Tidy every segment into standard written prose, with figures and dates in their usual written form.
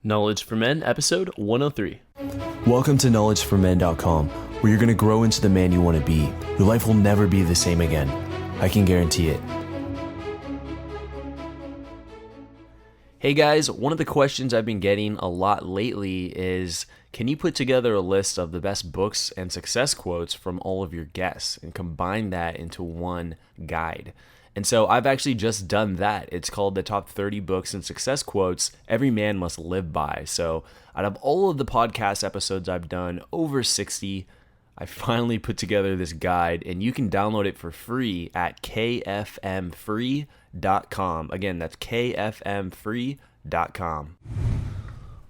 Knowledge for Men, episode 103. Welcome to KnowledgeForMen.com, where you're going to grow into the man you want to be. Your life will never be the same again. I can guarantee it. Hey guys, one of the questions I've been getting a lot lately is, can you put together a list of the best books and success quotes from all of your guests and combine that into one guide? And so I've actually just done that. It's called the top 30 books and success quotes every man must live by. So out of all of the podcast episodes I've done, over 60, I finally put together this guide, and you can download it for free at kfmfree.com. Again, that's kfmfree.com.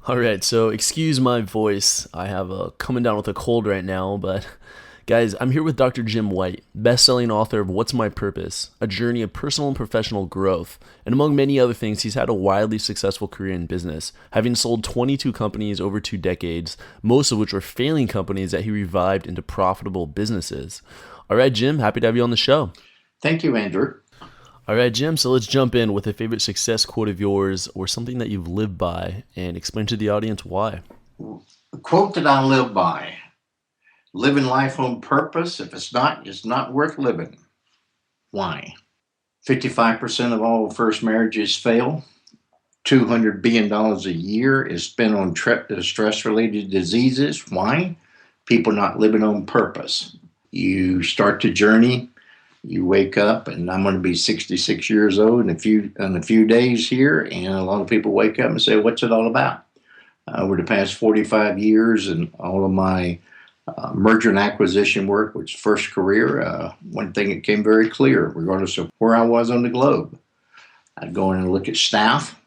All right, so excuse my voice. I have coming down with a cold right now, but guys, I'm here with Dr. Jim White, best-selling author of What's My Purpose? A Journey of Personal and Professional Growth. And among many other things, he's had a wildly successful career in business, having sold 22 companies over 2 decades, most of which were failing companies that he revived into profitable businesses. All right, Jim, happy to have you on the show. Thank you, Andrew. All right, Jim, so let's jump in with a favorite success quote of yours or something that you've lived by and explain to the audience why. A quote that I live by: living life on purpose. If it's not worth living. Why? 55% of all first marriages fail. $200 billion a year is spent on stress-related diseases. Why? People not living on purpose. You start the journey. You wake up, and I'm going to be 66 years old in a few days here, and a lot of people wake up and say, "What's it all about?" Over the past 45 years, and all of my merger and acquisition work, which first career, one thing that came very clear, regardless of where I was on the globe, I'd go in and look at staff,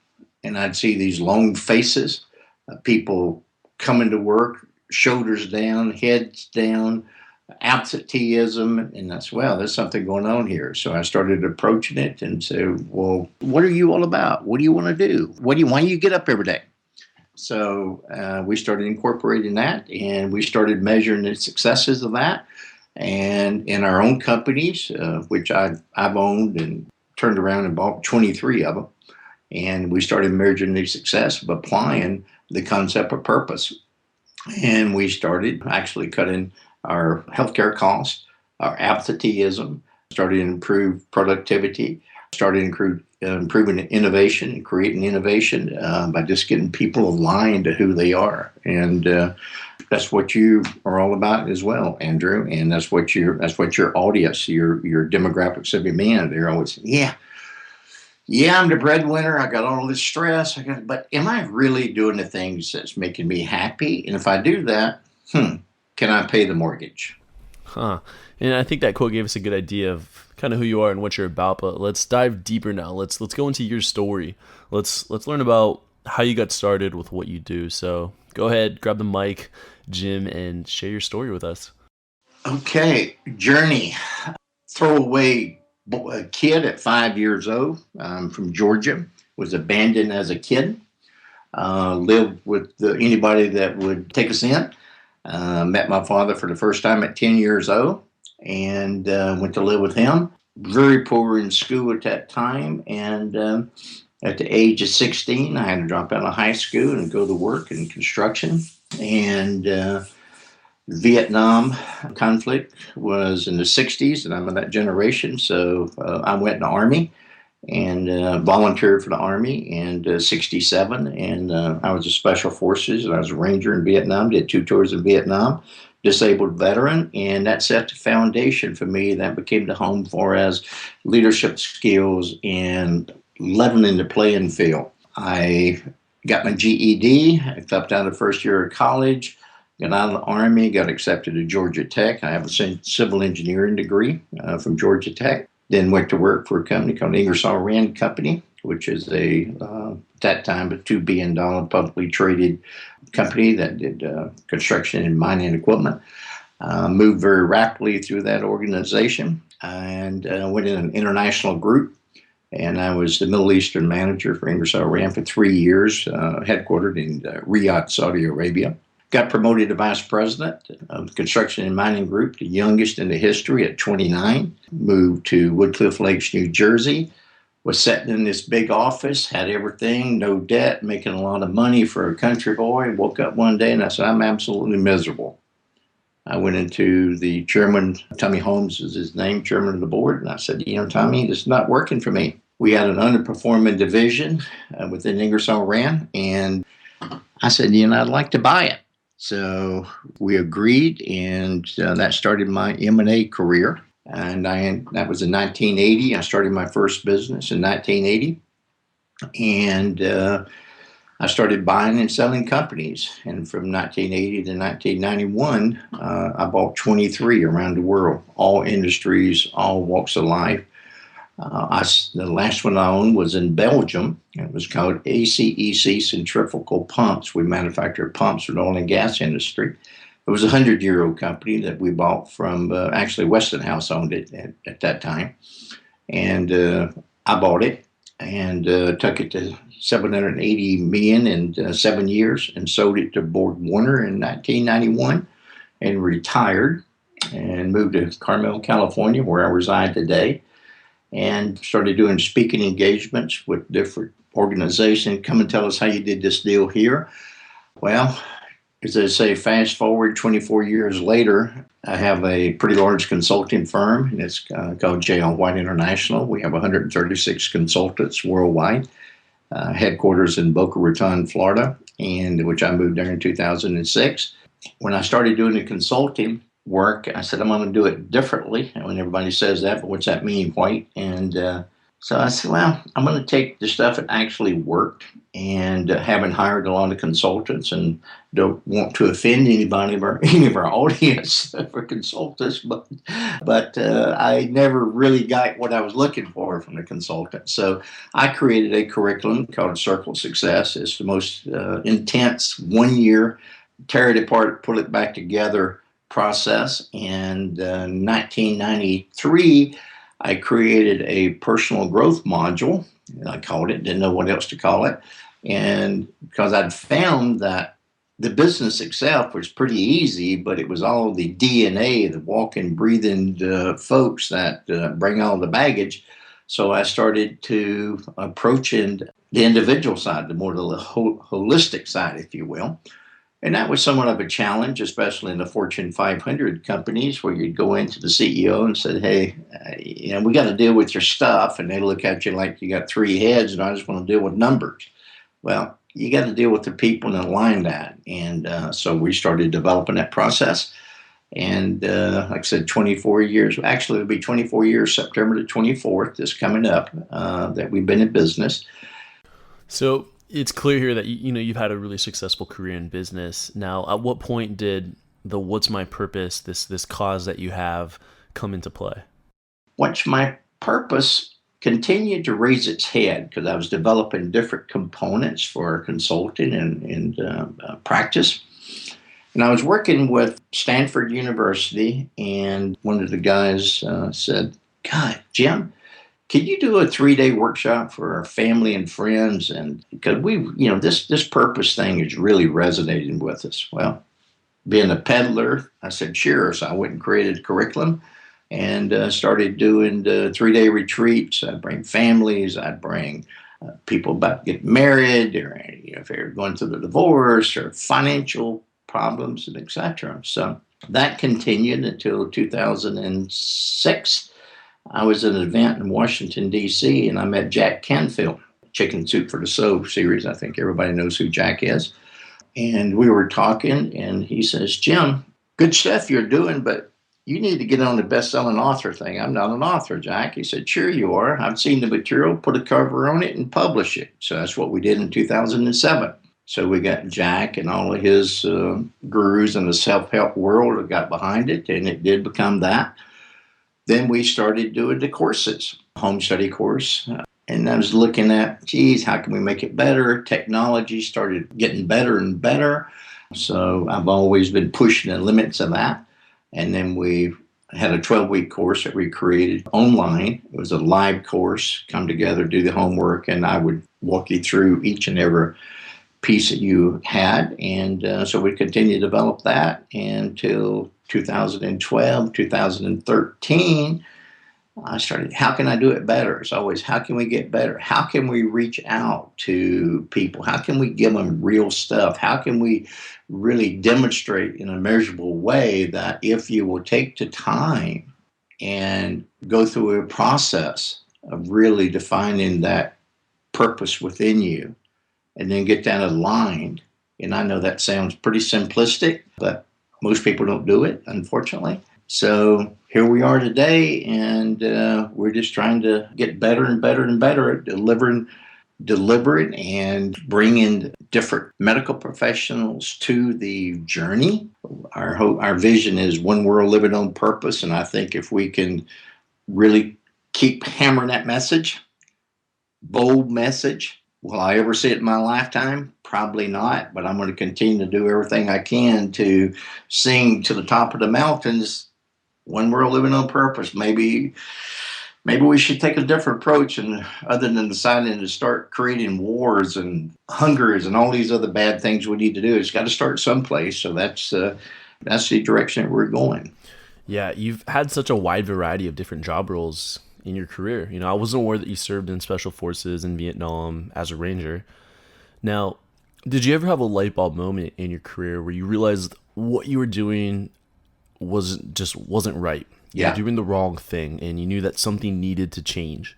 and I'd see these long faces, people coming to work, shoulders down, heads down, absenteeism, and that's, well, there's something going on here. So I started approaching it and said, well, what are you all about? What do you want to do? Why do you get up every day? So we started incorporating that, and we started measuring the successes of that. And in our own companies, which I've owned and turned around and bought 23 of them, and we started measuring the success of applying the concept of purpose. And we started actually cutting our healthcare costs, our absenteeism, started to improve productivity, started improving innovation and creating innovation by just getting people aligned to who they are. And that's what you are all about as well, Andrew. And that's what your audience, your demographics of your men, they're always, yeah, I'm the breadwinner. I got all this stress. But am I really doing the things that's making me happy? And if I do that, can I pay the mortgage? And I think that quote gave us a good idea of kind of who you are and what you're about, but let's dive deeper now. Let's go into your story. Let's learn about how you got started with what you do. So go ahead, grab the mic, Jim, and share your story with us. Okay, journey. Throwaway kid at 5 years old. I'm from Georgia. Was abandoned as a kid. Lived with anybody that would take us in. Met my father for the first time at 10 years old, and went to live with him. Very poor in school at that time, and at the age of 16, I had to drop out of high school and go to work in construction. And Vietnam conflict was in the 60s, and I'm in that generation, so I went in the Army and volunteered for the Army in 67, and I was a Special Forces, and I was a Ranger in Vietnam, did 2 tours in Vietnam, disabled veteran, and that set the foundation for me. That became the home for as leadership skills and leveling the playing field. I got my GED, I dropped out of the first year of college, got out of the Army, got accepted to Georgia Tech. I have a civil engineering degree from Georgia Tech. Then went to work for a company called Ingersoll Rand Company, which is at that time, a $2 billion publicly traded company that did construction and mining equipment. Moved very rapidly through that organization, and went in an international group. And I was the Middle Eastern manager for Ingersoll Rand for 3 years, headquartered in Riyadh, Saudi Arabia. Got promoted to vice president of the construction and mining group, the youngest in the history at 29. Moved to Woodcliff Lakes, New Jersey. was sitting in this big office, had everything, no debt, making a lot of money for a country boy. Woke up one day and I said, I'm absolutely miserable. I went into the chairman, Tommy Holmes is his name, chairman of the board, and I said, Tommy, this is not working for me. We had an underperforming division within Ingersoll Rand, and I said, I'd like to buy it. So we agreed, and that started my M&A career. And that was in 1980. I started my first business in 1980. And I started buying and selling companies. And from 1980 to 1991, I bought 23 around the world, all industries, all walks of life. The last one I owned was in Belgium. It was called ACEC Centrifugal Pumps. We manufactured pumps for the oil and gas industry. It was a 100-year-old company that we bought from, actually Westinghouse owned it at that time. And I bought it and took it to $780 million in 7 years and sold it to Borg Warner in 1991 and retired and moved to Carmel, California, where I reside today, and started doing speaking engagements with different organizations. Come and tell us how you did this deal here. Well, as they say, fast forward 24 years later, I have a pretty large consulting firm, and it's called J.L. White International. We have 136 consultants worldwide, headquarters in Boca Raton, Florida, and which I moved there in 2006. When I started doing the consulting work, I said, I'm going to do it differently. And when everybody says that, but what's that mean, White? And so I said, well, I'm going to take the stuff that actually worked, and haven't hired a lot of consultants and don't want to offend anybody or any of our audience for consultants, but I never really got what I was looking for from the consultant. So I created a curriculum called Circle of Success. It's the most intense 1 year, tear it apart, put it back together process. And in 1993, I created a personal growth module. I called it, didn't know what else to call it. And because I'd found that the business itself was pretty easy, but it was all the DNA, the walking, breathing folks that bring all the baggage. So I started to approach the individual side, the more the holistic side, if you will. And that was somewhat of a challenge, especially in the Fortune 500 companies, where you'd go into the CEO and say, hey, we got to deal with your stuff. And they look at you like you got three heads and I just want to deal with numbers. Well, you got to deal with the people and align that. And so we started developing that process. And like I said, 24 years, actually it'll be 24 years, September the 24th, this coming up, that we've been in business. So it's clear here that you've had a really successful career in business. Now, at what point did the what's my purpose, this cause that you have, come into play? What's my purpose continued to raise its head because I was developing different components for consulting and practice. And I was working with Stanford University, and one of the guys said, God, Jim, could you do a 3-day workshop for our family and friends? And because this purpose thing is really resonating with us. Well, being a peddler, I said, sure. So I went and created a curriculum and started doing the 3-day retreats. I'd bring families, I'd bring people about getting married, or if they're going through the divorce or financial problems, and etc. So that continued until 2006. I was at an event in Washington, D.C., and I met Jack Canfield, Chicken Soup for the Soul series. I think everybody knows who Jack is. And we were talking, and he says, Jim, good stuff you're doing, but you need to get on the best-selling author thing. I'm not an author, Jack. He said, sure you are. I've seen the material, put a cover on it, and publish it. So that's what we did in 2007. So we got Jack and all of his gurus in the self-help world that got behind it, and it did become that. Then we started doing the courses, home study course. And I was looking at, how can we make it better? Technology started getting better and better. So I've always been pushing the limits of that. And then we had a 12-week course that we created online. It was a live course, come together, do the homework, and I would walk you through each and every piece that you had. And so we continued to develop that until 2012, 2013. I started, how can I do it better? It's always, how can we get better? How can we reach out to people? How can we give them real stuff? How can we really demonstrate in a measurable way that if you will take the time and go through a process of really defining that purpose within you and then get that aligned. And I know that sounds pretty simplistic, but most people don't do it, unfortunately. So here we are today, and we're just trying to get better and better and better at delivering and bringing different medical professionals to the journey. Our vision is one world living on purpose, and I think if we can really keep hammering that message, bold message, will I ever see it in my lifetime? Probably not, but I'm going to continue to do everything I can to sing to the top of the mountains, one world living on purpose. Maybe we should take a different approach, and other than deciding to start creating wars and hungers and all these other bad things we need to do, it's got to start someplace. So that's the direction that we're going. Yeah, you've had such a wide variety of different job roles in your career. I wasn't aware that you served in special forces in Vietnam as a ranger. Now, did you ever have a light bulb moment in your career where you realized what you were doing wasn't right? You were doing the wrong thing, and you knew that something needed to change.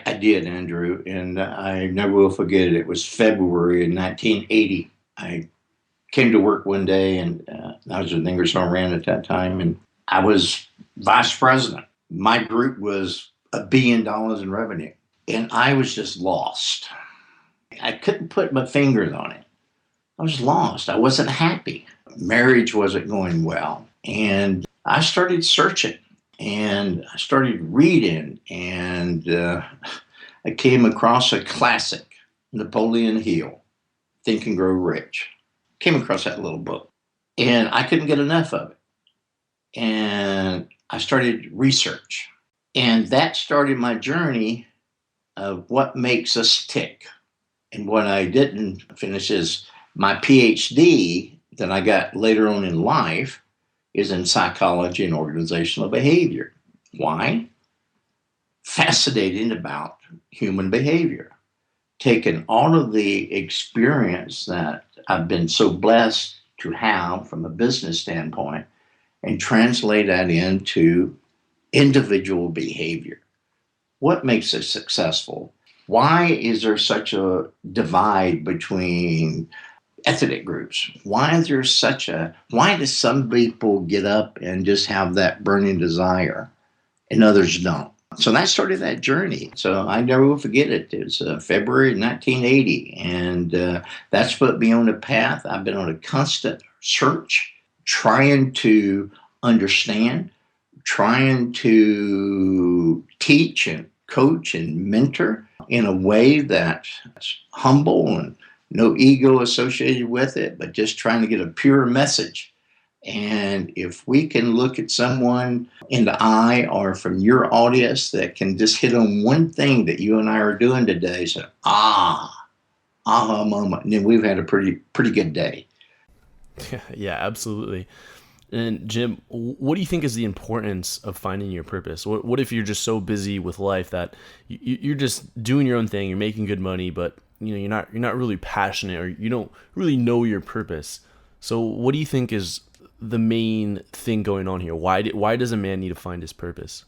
I did, Andrew, and I never will forget it. It was February in 1980. I came to work one day, and I was with Ingersoll Rand at that time, and I was vice president. My group was $1 billion in revenue, and I was just lost. I couldn't put my fingers on it. I was lost. I wasn't happy. Marriage wasn't going well, and I started searching, and I started reading, and I came across a classic, Napoleon Hill, Think and Grow Rich. Came across that little book, and I couldn't get enough of it. And I started research, and that started my journey of what makes us tick. And what I didn't finish is my PhD that I got later on in life is in psychology and organizational behavior. Why? Fascinating about human behavior. Taking all of the experience that I've been so blessed to have from a business standpoint and translate that into individual behavior. What makes us successful? Why is there such a divide between ethnic groups? Why do some people get up and just have that burning desire and others don't? So that started that journey. So I never will forget it. It was February 1980, and that's put me on a path. I've been on a constant search, trying to understand, trying to teach and coach and mentor in a way that's humble and no ego associated with it, but just trying to get a pure message. And if we can look at someone in the eye or from your audience that can just hit on one thing that you and I are doing today, so aha moment, and then we've had a pretty good day. Yeah, absolutely. And Jim, what do you think is the importance of finding your purpose? What if you're just so busy with life that you're just doing your own thing, you're making good money, but you're not really passionate, or you don't really know your purpose? So what do you think is the main thing going on here? Why does a man need to find his purpose?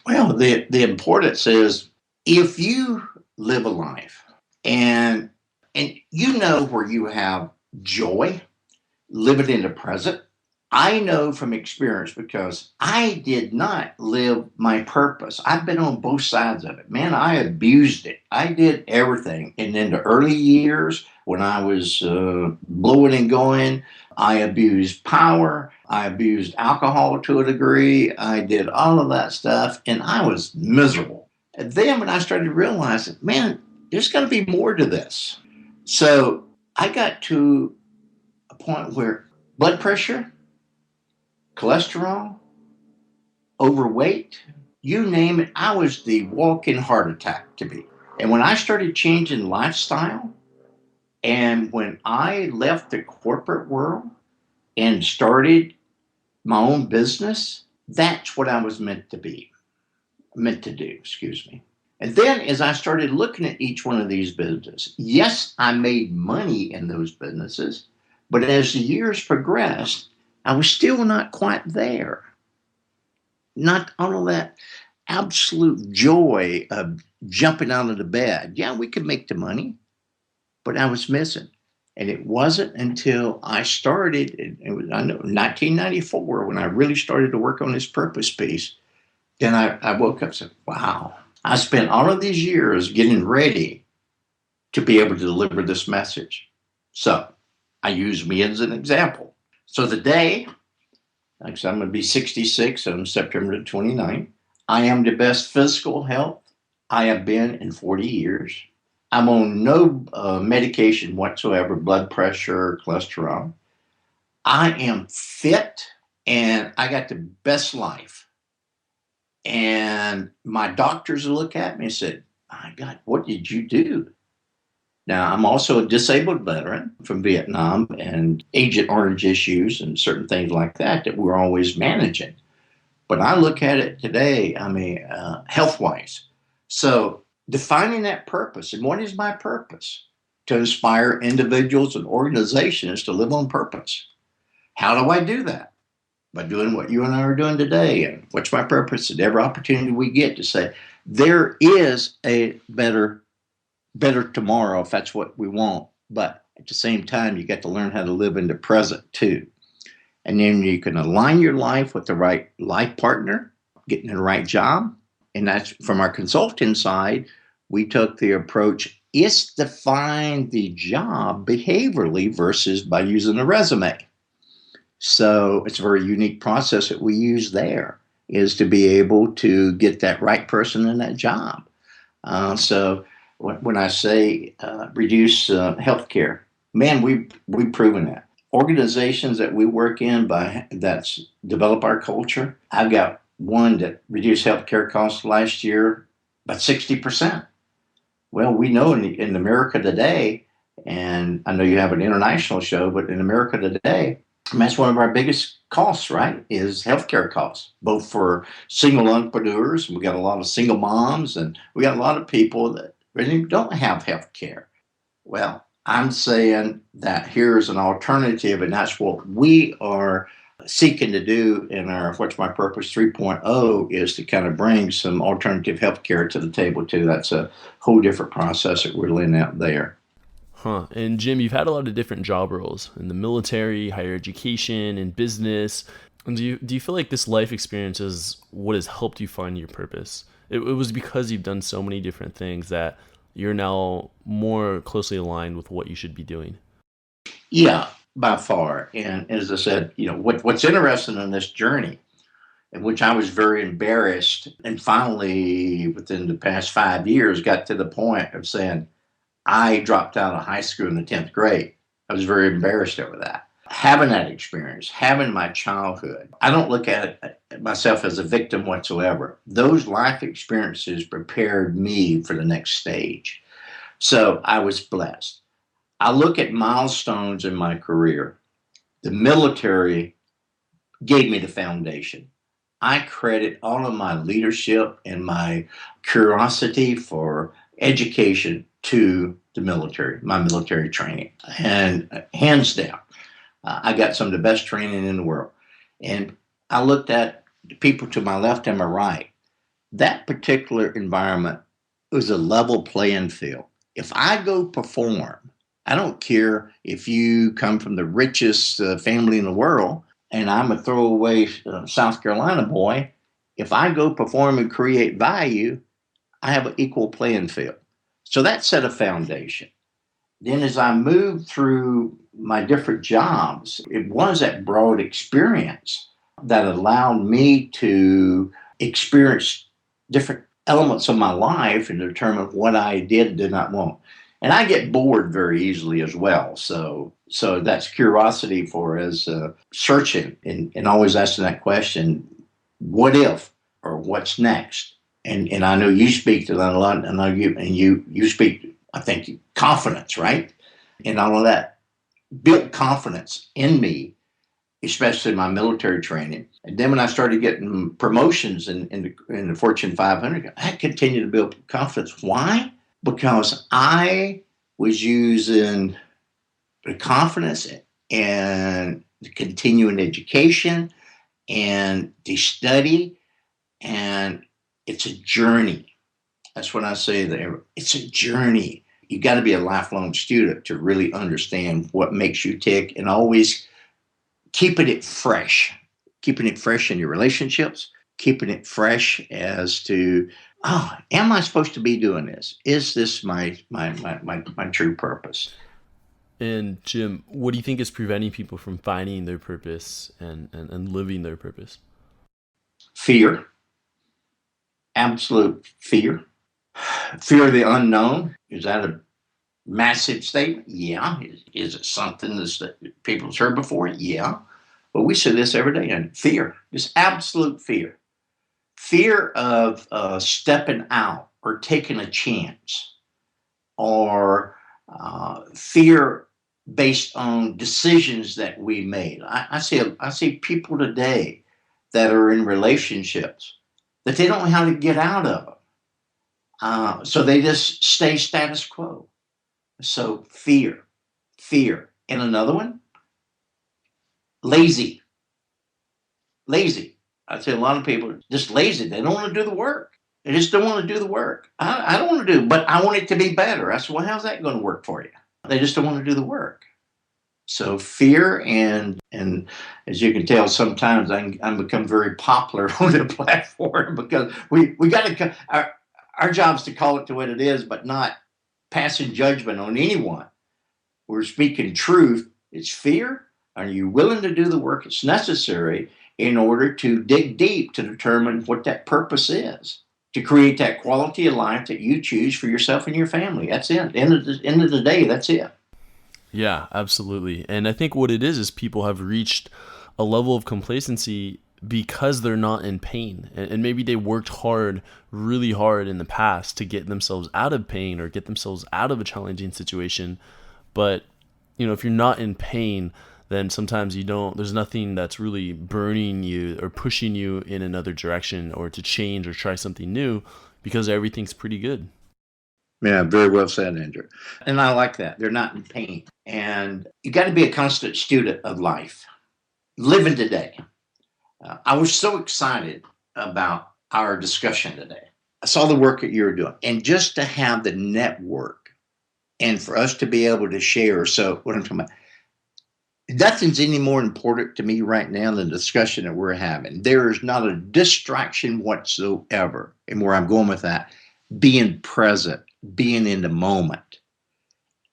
Well, the importance is, if you live a life and you know where you have joy, live it in the present. I know from experience, because I did not live my purpose. I've been on both sides of it. Man, I abused it. I did everything. And in the early years, when I was blowing and going, I abused power. I abused alcohol to a degree. I did all of that stuff, and I was miserable. And then when I started realizing, man, there's got to be more to this. So I got to a point where blood pressure, cholesterol, overweight, you name it, I was the walking heart attack to me. And when I started changing lifestyle, and when I left the corporate world and started my own business, that's what I was meant to be. meant to do, excuse me. And then as I started looking at each one of these businesses, yes, I made money in those businesses, but as the years progressed, I was still not quite there. Not all of that absolute joy of jumping out of the bed. Yeah, we could make the money, but I was missing. And it wasn't until I started, it was, I know, 1994, when I really started to work on this purpose piece. Then I woke up and said, wow, I spent all of these years getting ready to be able to deliver this message. So I use me as an example. So the day, like I'm going to be 66 on September the 29th, I am the best physical health I have been in 40 years. I'm on no medication whatsoever, blood pressure, cholesterol. I am fit and I got the best life. And my doctors look at me and said, my God, what did you do? Now, I'm also a disabled veteran from Vietnam and Agent Orange issues and certain things like that we're always managing. But I look at it today, health-wise. So defining that purpose, and what is my purpose? To inspire individuals and organizations to live on purpose. How do I do that? By doing what you and I are doing today. And what's my purpose? At every opportunity we get to say, there is a better tomorrow if that's what we want. But at the same time, you got to learn how to live in the present too. And then you can align your life with the right life partner, getting the right job. And that's from our consulting side, we took the approach, is define the job behaviorally versus by using a resume. So it's a very unique process that we use there, is to be able to get that right person in that job. So when I say reduce healthcare, man, we've proven that. Organizations that we work in that's develop our culture, I've got one that reduced healthcare costs last year by 60%. Well, we know in America today, and I know you have an international show, but in America today, that's one of our biggest costs, right, is healthcare costs, both for single entrepreneurs. We got a lot of single moms, and we got a lot of people that really don't have healthcare. Well, I'm saying that here's an alternative, and that's what we are seeking to do in our What's My Purpose 3.0, is to kind of bring some alternative healthcare to the table too. That's a whole different process that we're laying out there. Huh. And Jim, you've had a lot of different job roles in the military, higher education, and business. And do you feel like this life experience is what has helped you find your purpose? It was because you've done so many different things that you're now more closely aligned with what you should be doing. Yeah, by far. And as I said, what's interesting in this journey, in which I was very embarrassed, and finally within the past 5 years got to the point of saying, I dropped out of high school in the 10th grade. I was very embarrassed over that. Having that experience, having my childhood, I don't look at it myself as a victim whatsoever. Those life experiences prepared me for the next stage. So I was blessed. I look at milestones in my career. The military gave me the foundation. I credit all of my leadership and my curiosity for education to the military, my military training. And hands down, I got some of the best training in the world. And I looked at the people to my left and my right. That particular environment was a level playing field. If I go perform, I don't care if you come from the richest family in the world and I'm a throwaway South Carolina boy. If I go perform and create value, I have an equal playing field. So that set a foundation. Then as I moved through my different jobs, it was that broad experience that allowed me to experience different elements of my life and determine what I did not want. And I get bored very easily as well. So that's curiosity for us, searching and always asking that question, what if, or what's next? And I know you speak to that a lot. And I know you speak, I think, confidence, right? And all of that built confidence in me especially my military training. And then when I started getting promotions in the Fortune 500, I continued to build confidence. Why? Because I was using the confidence and the continuing education and the study, and it's a journey. That's what I say there. It's a journey. You got to be a lifelong student to really understand what makes you tick, and always keeping it fresh in your relationships, keeping it fresh as to, oh, am I supposed to be doing this? Is this my true purpose? And Jim, what do you think is preventing people from finding their purpose and living their purpose? Fear, absolute fear. Fear of the unknown. Is that a massive statement? Yeah. Is it something that people have heard before? Yeah. But we see this every day. And fear, just absolute fear. Fear of stepping out or taking a chance, or fear based on decisions that we made. I see people today that are in relationships that they don't know how to get out of them. So they just stay status quo. So fear. And another one, lazy. I say a lot of people are just lazy. They don't want to do the work. They just don't want to do the work. I don't want to do, but I want it to be better. I said, well, how's that going to work for you? They just don't want to do the work. So fear, and as you can tell, sometimes I'm become very popular on the platform because we got to, our job is to call it to what it is, but not passing judgment on anyone. We're speaking truth. It's fear. Are you willing to do the work that's necessary in order to dig deep to determine what that purpose is, to create that quality of life that you choose for yourself and your family? That's it. End of the day, that's it. Yeah, absolutely. And I think what it is people have reached a level of complacency because they're not in pain. And maybe they worked really hard in the past to get themselves out of pain or get themselves out of a challenging situation. But, if you're not in pain, then sometimes there's nothing that's really burning you or pushing you in another direction or to change or try something new because everything's pretty good. Yeah, very well said, Andrew. And I like that. They're not in pain. And you got to be a constant student of life, living today. I was so excited about our discussion today. I saw the work that you were doing, and just to have the network and for us to be able to share. So what I'm talking about, nothing's any more important to me right now than the discussion that we're having. There is not a distraction whatsoever. And where I'm going with that, being present, being in the moment,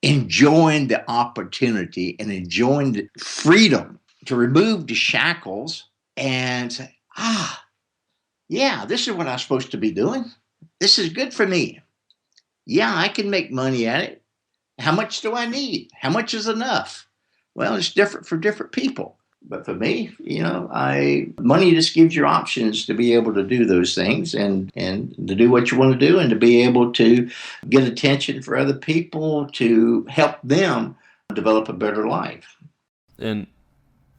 enjoying the opportunity and enjoying the freedom to remove the shackles and say, yeah, this is what I'm supposed to be doing. This is good for me. Yeah, I can make money at it. How much do I need? How much is enough? Well, it's different for different people. But for me, money just gives you options to be able to do those things and to do what you want to do and to be able to get attention for other people to help them develop a better life. And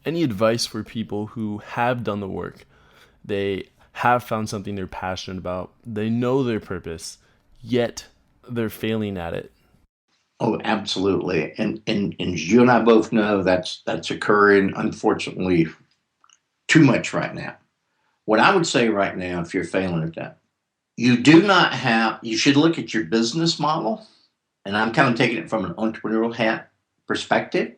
any advice for people who have done the work, they have found something they're passionate about, they know their purpose, yet they're failing at it? Oh, absolutely. And you and I both know that's occurring, unfortunately, too much right now. What I would say right now, if you're failing at that, you should look at your business model. And I'm kind of taking it from an entrepreneurial hat perspective.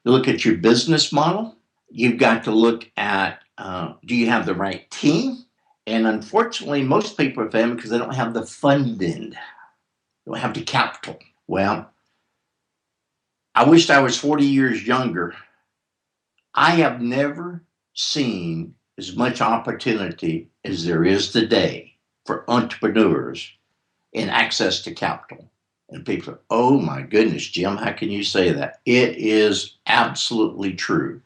You look at your business model. You've got to look at, do you have the right team? And unfortunately, most people are failing because they don't have the funding. They don't have the capital. Well, I wished I was 40 years younger. I have never seen as much opportunity as there is today for entrepreneurs in access to capital. And people are, oh my goodness, Jim, how can you say that? It is absolutely true.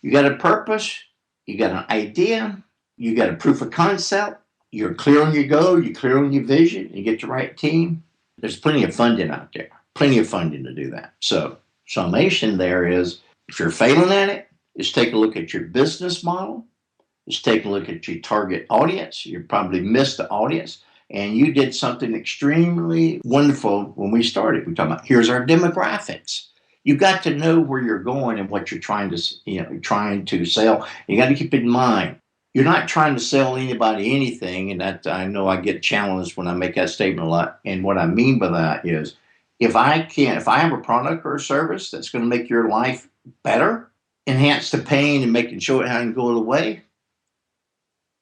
You got a purpose, you got an idea, you got a proof of concept, you're clear on your goal, you're clear on your vision, you get the right team. There's plenty of funding out there. Plenty of funding to do that. So summation there is, if you're failing at it, is take a look at your business model, is take a look at your target audience. You probably missed the audience. And you did something extremely wonderful when we started. We talked about, here's our demographics. You got to know where you're going and what you're trying to sell. You got to keep in mind, you're not trying to sell anybody anything. And that, I know I get challenged when I make that statement a lot. And what I mean by that is, if I have a product or a service that's going to make your life better, enhance the pain and show it how it can go away,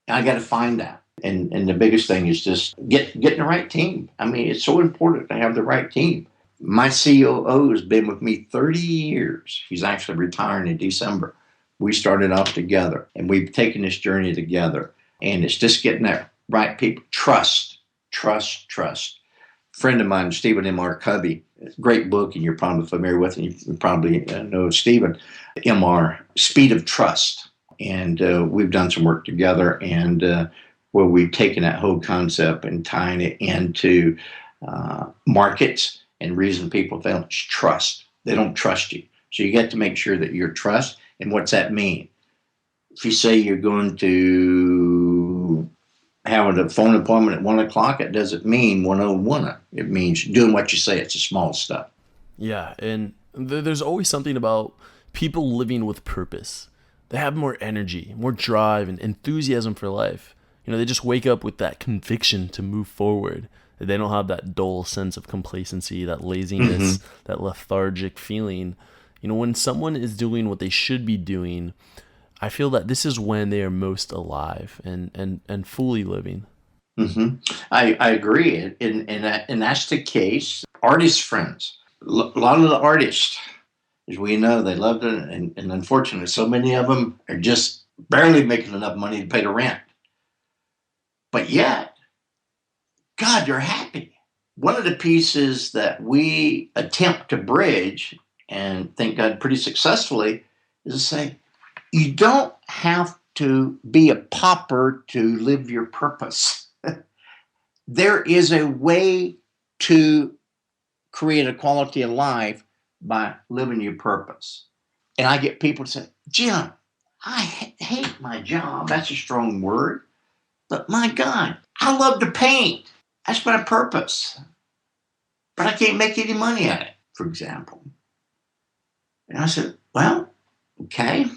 I got to find that. And the biggest thing is just getting the right team. I mean, it's so important to have the right team. My COO has been with me 30 years. He's actually retiring in December. We started off together, and we've taken this journey together. And it's just getting that right people. Trust. Friend of mine, Stephen M.R. Covey, great book, and you're probably familiar with it. You probably know Stephen M.R., Speed of Trust. And we've done some work together, and where we've taken that whole concept and tying it into markets, and reason people fail is trust. They don't trust you. So you get to make sure that you're trust. And what's that mean? If you say you're going to have a phone appointment at 1 o'clock, it doesn't mean 1:01. It means doing what you say. It's the small stuff. Yeah, and there's always something about people living with purpose. They have more energy, more drive, and enthusiasm for life. They just wake up with that conviction to move forward. They don't have that dull sense of complacency, that laziness, that lethargic feeling. When someone is doing what they should be doing, I feel that this is when they are most alive and fully living. Mm-hmm. I agree. And that's the case. Artist friends, a lot of the artists, as we know, they love it. And unfortunately, so many of them are just barely making enough money to pay the rent. But yet, God, you're happy. One of the pieces that we attempt to bridge, and thank God pretty successfully, is to say, you don't have to be a pauper to live your purpose. There is a way to create a quality of life by living your purpose. And I get people to say, Jim, I hate my job. That's a strong word. But my God, I love to paint. That's my purpose. But I can't make any money at it, for example. And I said, well, okay.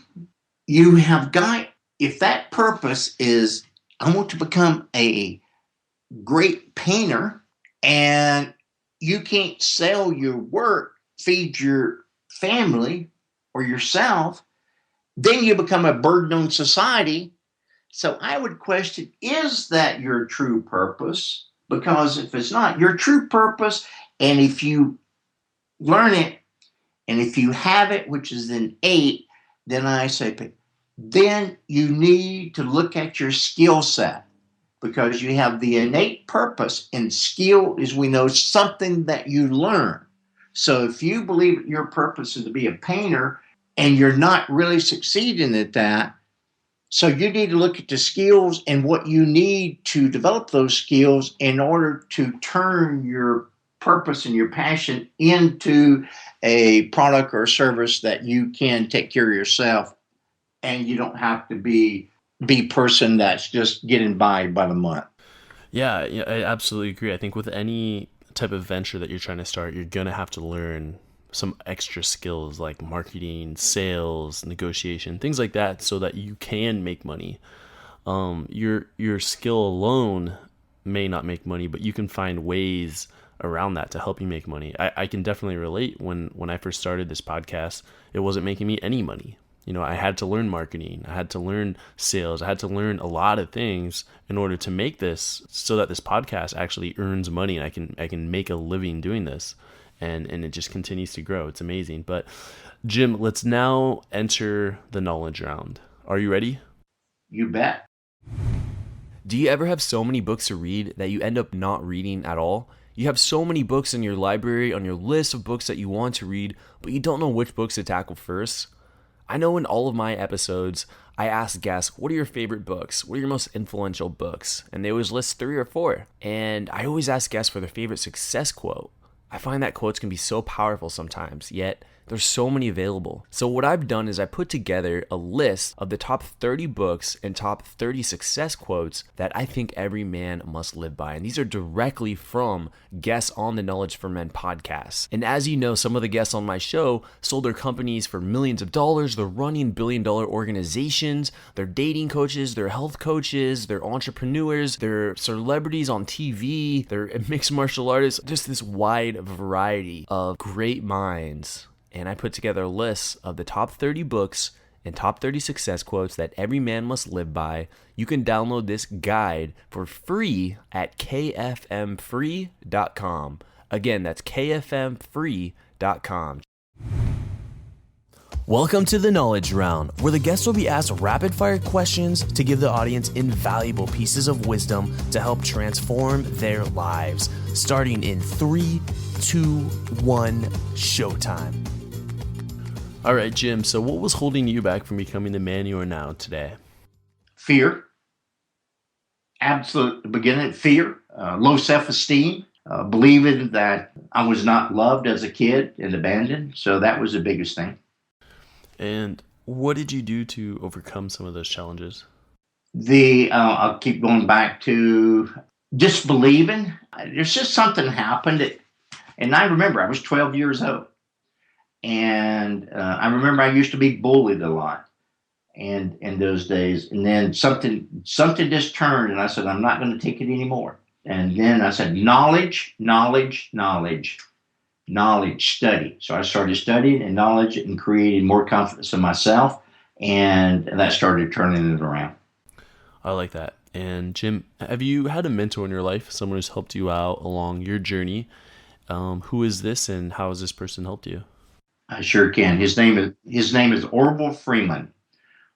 You have got, if that purpose is, I want to become a great painter, and you can't sell your work, feed your family or yourself, then you become a burden on society. So I would question, is that your true purpose? Because if it's not your true purpose, and if you learn it, and if you have it, which is in 8, then I say, then you need to look at your skill set, because you have the innate purpose, and skill, as we know, something that you learn. So if you believe your purpose is to be a painter and you're not really succeeding at that, so you need to look at the skills and what you need to develop those skills in order to turn your purpose and your passion into a product or service that you can take care of yourself, and you don't have to be person that's just getting by the month. Yeah, I absolutely agree. I think with any type of venture that you're trying to start, you're going to have to learn some extra skills like marketing, sales, negotiation, things like that, so that you can make money. Your skill alone may not make money, but you can find ways around that to help you make money. I can definitely relate. When I first started this podcast, it wasn't making me any money. I had to learn marketing, I had to learn sales, I had to learn a lot of things in order to make this, so that this podcast actually earns money, and I can make a living doing this. And it just continues to grow. It's amazing. But Jim, let's now enter the knowledge round. Are you ready? You bet. Do you ever have so many books to read that you end up not reading at all? You have so many books in your library, on your list of books that you want to read, but you don't know which books to tackle first? I know in all of my episodes, I ask guests, what are your favorite books? What are your most influential books? And they always list 3 or 4. And I always ask guests for their favorite success quote. I find that quotes can be so powerful sometimes, yet There's so many available. So what I've done is I put together a list of the top 30 books and top 30 success quotes that I think every man must live by. And these are directly from guests on the Knowledge for Men podcast. And as you know, some of the guests on my show sold their companies for millions of dollars. They're running billion-dollar organizations. They're dating coaches. They're health coaches. They're entrepreneurs. They're celebrities on TV. They're mixed martial artists. Just this wide variety of great minds. And I put together a list of the top 30 books and top 30 success quotes that every man must live by. You can download this guide for free at kfmfree.com. Again, that's kfmfree.com. Welcome to the Knowledge Round, where the guests will be asked rapid-fire questions to give the audience invaluable pieces of wisdom to help transform their lives. Starting in 3, 2, 1, showtime. All right, Jim, so what was holding you back from becoming the man you are now today? Fear. Absolute beginning, fear, low self-esteem, believing that I was not loved as a kid and abandoned. So that was the biggest thing. And what did you do to overcome some of those challenges? I'll keep going back to just believing. There's just something happened. And I remember I was 12 years old. And I remember I used to be bullied a lot and in those days. And then something just turned and I said, I'm not going to take it anymore. And then I said, knowledge, study. So I started studying and knowledge and creating more confidence in myself. And that started turning it around. I like that. And Jim, have you had a mentor in your life, someone who's helped you out along your journey? Who is this and how has this person helped you? I sure can. His name is Orville Freeman.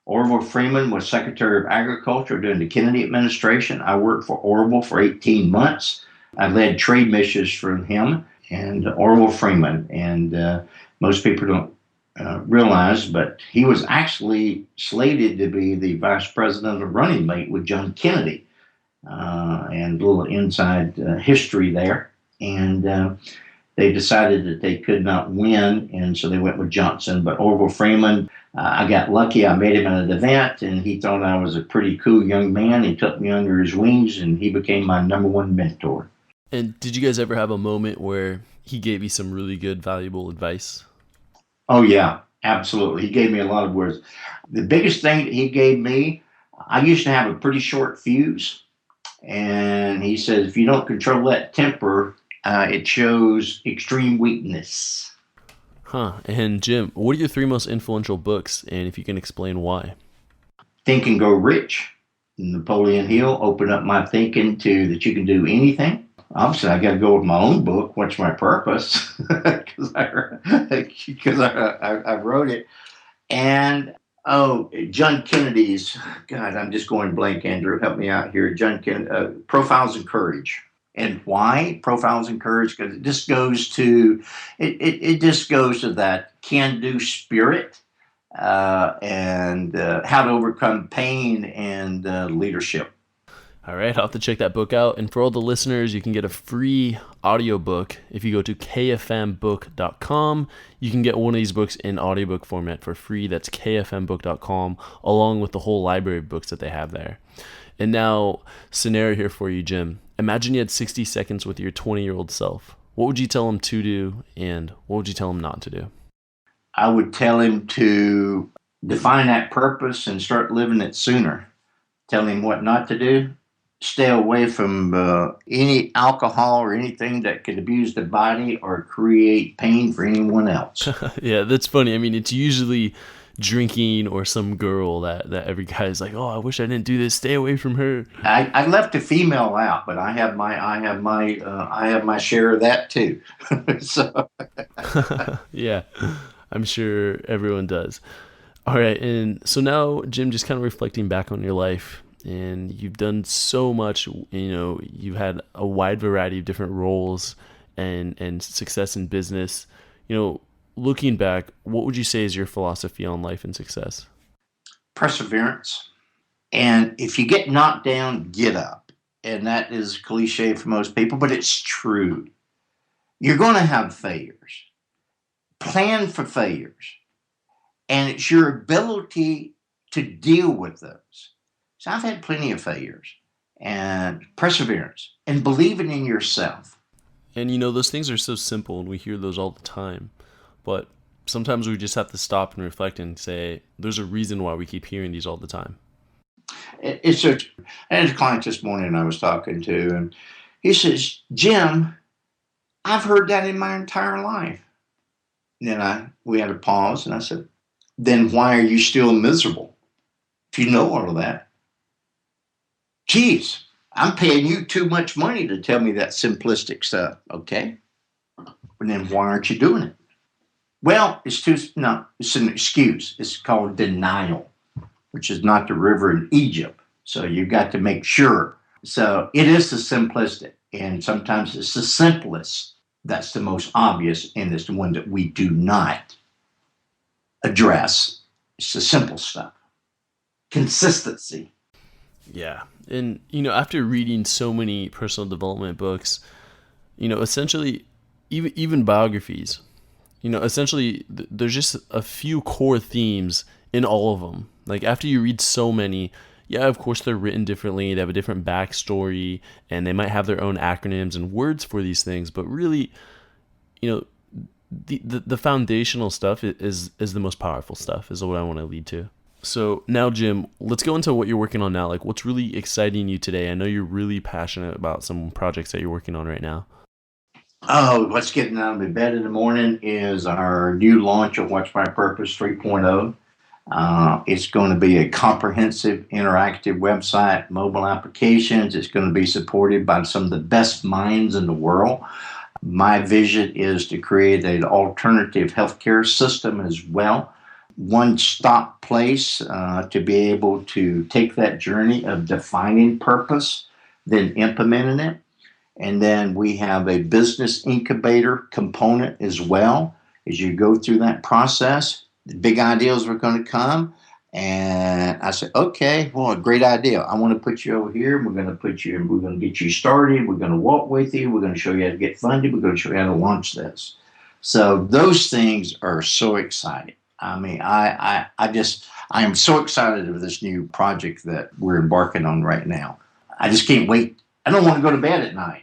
Orville Freeman was Secretary of Agriculture during the Kennedy administration. I worked for Orville for 18 months. I led trade missions for him and Orville Freeman. And most people don't realize, but he was actually slated to be the vice president of running mate with John Kennedy. And a little inside history there. And they decided that they could not win, and so they went with Johnson. But Orville Freeman, I got lucky. I met him at an event, and he thought I was a pretty cool young man. He took me under his wings, and he became my number one mentor. And did you guys ever have a moment where he gave you some really good, valuable advice? Oh, yeah, absolutely. He gave me a lot of words. The biggest thing that he gave me, I used to have a pretty short fuse, and he said, if you don't control that temper, it shows extreme weakness. And Jim, what are your 3 most influential books, and if you can explain why? Think and Grow Rich. Napoleon Hill opened up my thinking to that you can do anything. Obviously, I got to go with my own book, What's My Purpose? Because I wrote it. And, John Kennedy's, God, I'm just going blank, Andrew. Help me out here. John Kennedy, Profiles in Courage. And why Profiles in Courage? Because it just goes to that can-do spirit and how to overcome pain and leadership. All right, I'll have to check that book out. And for all the listeners, you can get a free audiobook. If you go to kfmbook.com, you can get one of these books in audiobook format for free. That's kfmbook.com, along with the whole library of books that they have there. And now, scenario here for you, Jim. Imagine you had 60 seconds with your 20-year-old self. What would you tell him to do, and what would you tell him not to do? I would tell him to define that purpose and start living it sooner. Tell him what not to do. Stay away from any alcohol or anything that could abuse the body or create pain for anyone else. Yeah, that's funny. I mean, it's usually drinking or some girl that every guy's like, oh, I wish I didn't do this. Stay away from her. I left a female out, but I have my share of that too. So yeah, I'm sure everyone does. All right, and so now, Jim, just kind of reflecting back on your life, and you've done so much. You've had a wide variety of different roles and success in business. Looking back, what would you say is your philosophy on life and success? Perseverance. And if you get knocked down, get up. And that is cliche for most people, but it's true. You're going to have failures. plan for failures, and it's your ability to deal with those. So I've had plenty of failures and perseverance and believing in yourself. And those things are so simple and we hear those all the time. But sometimes we just have to stop and reflect and say, there's a reason why we keep hearing these all the time. It's a, I had a client this morning I was talking to, and he says, Jim, I've heard that in my entire life. And then we had a pause, and I said, then why are you still miserable if you know all of that? Geez, I'm paying you too much money to tell me that simplistic stuff. Okay. And then why aren't you doing it? Well, it's an excuse. It's called denial, which is not the river in Egypt. So you've got to make sure. So it is the simplistic, and sometimes it's the simplest. That's the most obvious, and it's the one that we do not address. It's the simple stuff. Consistency. Yeah. And, after reading so many personal development books, essentially, even biographies, essentially, there's just a few core themes in all of them. Like, after you read so many, yeah, of course, they're written differently. They have a different backstory, and they might have their own acronyms and words for these things. But really, the foundational stuff is the most powerful stuff, is what I want to lead to. So now, Jim, let's go into what you're working on now. Like, what's really exciting you today? I know you're really passionate about some projects that you're working on right now. Oh, what's getting out of my bed in the morning is our new launch of What's My Purpose 3.0. It's going to be a comprehensive, interactive website, mobile applications. It's going to be supported by some of the best minds in the world. My vision is to create an alternative healthcare system as well. One-stop place to be able to take that journey of defining purpose, then implementing it. And then we have a business incubator component as well. As you go through that process, the big ideas are going to come. And I said, okay, well, a great idea. I want to put you over here. We're going to put you, we're going to get you started. We're going to walk with you. We're going to show you how to get funded. We're going to show you how to launch this. So those things are so exciting. I mean, I am so excited of this new project that we're embarking on right now. I just can't wait. I don't want to go to bed at night.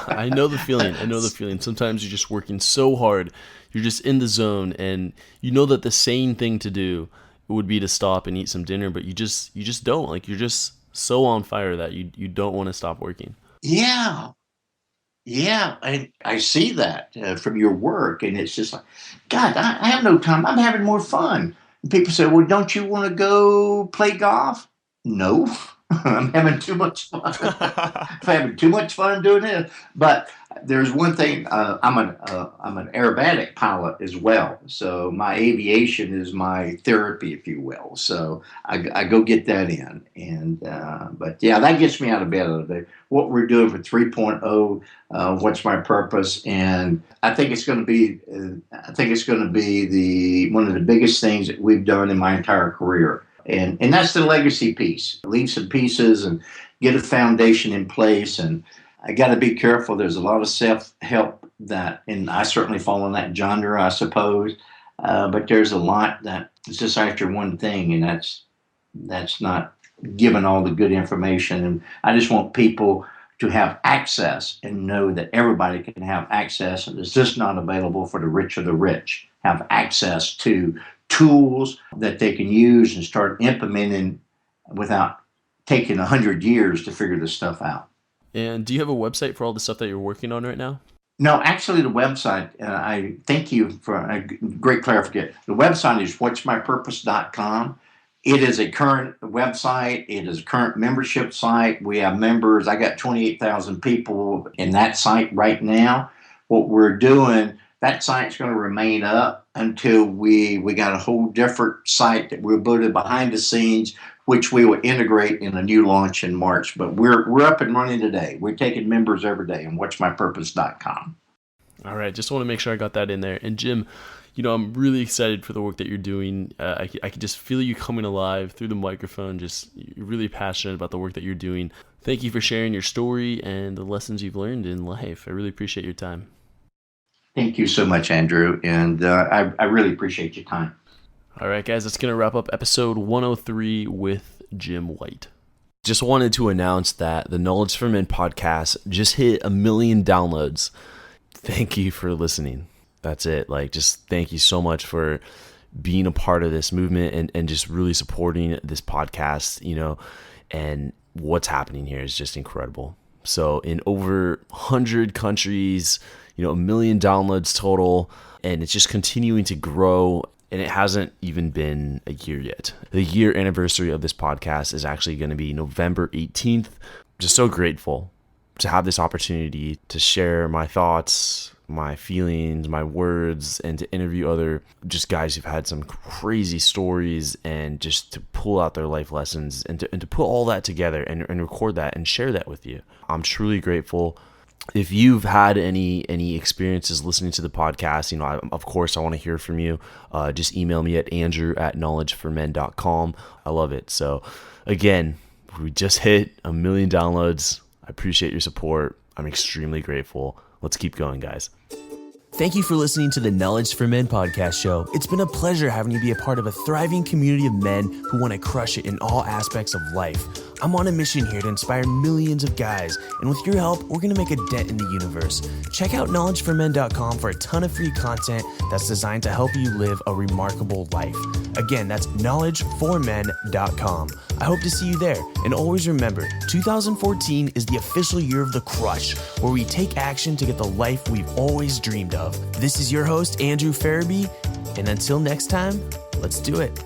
I know the feeling. Sometimes you're just working so hard. You're just in the zone, and you know that the sane thing to do would be to stop and eat some dinner, but you just don't. Like, you're just so on fire that you don't want to stop working. Yeah. And I see that from your work, and it's just like, God, I have no time. I'm having more fun. And people say, well, don't you want to go play golf? No. I'm having too much fun. I'm having too much fun doing this. But there's one thing. I'm an aerobatic pilot as well. So my aviation is my therapy, if you will. So I go get that in. And but yeah, that gets me out of bed all day. What we're doing for 3.0, What's My Purpose? And I think it's going to be. I think it's going to be one of the biggest things that we've done in my entire career. And that's the legacy piece. Leave some pieces and get a foundation in place. And I got to be careful. There's a lot of self-help and I certainly fall in that genre, I suppose. But there's a lot that is just after one thing, and that's not giving all the good information. And I just want people to have access and know that everybody can have access, and it's just not available for the rich or the rich. Have access to tools that they can use and start implementing without taking 100 years to figure this stuff out. And do you have a website for all the stuff that you're working on right now? No, actually the website, I thank you for a great clarification. The website is whatsmypurpose.com. It is a current website. It is a current membership site. We have members. I got 28,000 people in that site right now. What we're doing, that site's going to remain up until we got a whole different site that we're building behind the scenes, which we will integrate in a new launch in March. But we're up and running today. We're taking members every day on whatsmypurpose.com. All right, just want to make sure I got that in there. And Jim, I'm really excited for the work that you're doing. I can just feel you coming alive through the microphone. Just, you're really passionate about the work that you're doing. Thank you for sharing your story and the lessons you've learned in life. I really appreciate your time. Thank you so much, Andrew. And I really appreciate your time. All right, guys, that's going to wrap up episode 103 with Jim White. Just wanted to announce that the Knowledge for Men podcast just hit 1 million downloads. Thank you for listening. That's it. Just thank you so much for being a part of this movement and just really supporting this podcast, and what's happening here is just incredible. So in over 100 countries, 1 million downloads total, and it's just continuing to grow. And it hasn't even been a year yet. The year anniversary of this podcast is actually going to be November 18th. Just so grateful to have this opportunity to share my thoughts, my feelings, my words, and to interview other just guys who've had some crazy stories, and just to pull out their life lessons and to put all that together and record that and share that with you. I'm truly grateful. If you've had any experiences listening to the podcast, of course, I want to hear from you. Just email me at andrew@knowledgeformen.com. I love it. So again, we just hit 1 million downloads. I appreciate your support. I'm extremely grateful. Let's keep going, guys. Thank you for listening to the Knowledge for Men podcast show. It's been a pleasure having you be a part of a thriving community of men who want to crush it in all aspects of life. I'm on a mission here to inspire millions of guys, and with your help, we're going to make a dent in the universe. Check out knowledgeformen.com for a ton of free content that's designed to help you live a remarkable life. Again, that's knowledgeformen.com. I hope to see you there. And always remember, 2014 is the official year of the crush, where we take action to get the life we've always dreamed of. This is your host, Andrew Farabee, and until next time, let's do it.